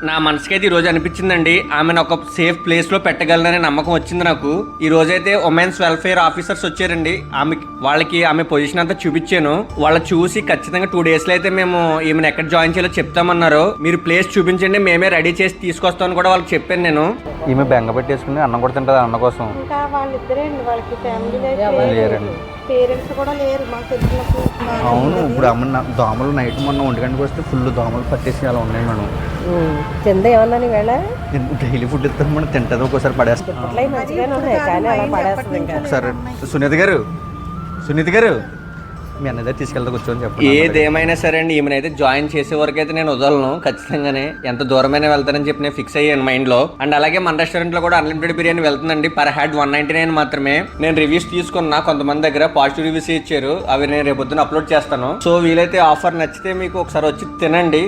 నా మనసుకైతే ఈ రోజు అనిపించిందండి, ఆమెను ఒక సేఫ్ ప్లేస్ లో పెట్టగలననే నమ్మకం వచ్చింది నాకు. ఈ రోజైతే ఉమెన్స్ వెల్ఫేర్ ఆఫీసర్స్ వచ్చారండి. వాళ్ళకి ఆమె పొజిషన్ అంతా చూపించాను. వాళ్ళు చూసి ఖచ్చితంగా 2 days లో అయితే మేము ఈమెను ఎక్కడ జాయిన్ చేయాలో చెప్తామన్నారు. మీరు ప్లేస్ చూపించండి, మేమే రెడీ చేసి తీసుకొస్తామని కూడా వాళ్ళకి చెప్పాను నేను. ఈమె బెంగ పెట్టేసుకుని అన్నం కూడా తింటుంది అన్న కోసం. ఇంకా వాళ్ళిద్దరే అండి, వాళ్ళకి ఫ్యామిలీ లేరండి, పేరెంట్స్ కూడా లేరు మాకు తెలిసినప్పుడు. అవును, ఇప్పుడు అమ్మ దోమలు నైట్ మొన్న 1 గంటకు వస్తే ఫుల్ దోమలు పట్టేసి అలా ఉన్నాయి మేడం. కింద ఏమన్నా వేళ డైలీ ఫుడ్ ఇస్తాం మనం, తింటుంది ఒక్కోసారి పడేస్తాం. మంచిగానే ఉన్నాయి కానీ అలా పడేస్తుంది. ఇంకా ఒకసారి సునీత గారు మీ అన్న దగ్గర తీసుకెళ్తా కూర్చొని చెప్పండి. ఏదేమైనా సరే అండి, ఈమెనైతే జాయిన్ చేసే వరకు అయితే నేను వదలను. ఖచ్చితంగానే ఎంత దూరమైనా వెళ్తానని చెప్పి నేను ఫిక్స్ అయ్యాను మైండ్ లో. అండ్ అలాగే మన రెస్టారెంట్ లో కూడా అన్లిమిటెడ్ బిర్యానీ వెళ్తుందండి. పర్ హెడ్ 199 మాత్రమే. నేను రివ్యూస్ తీసుకున్నా, కొంతమంది దగ్గర పాజిటివ్ రివ్యూస్ ఇచ్చారు, అవి నేను రేపొద్దున అప్లోడ్ చేస్తాను. సో వీలైతే ఆఫర్ నచ్చితే మీకు ఒకసారి వచ్చి తినండి.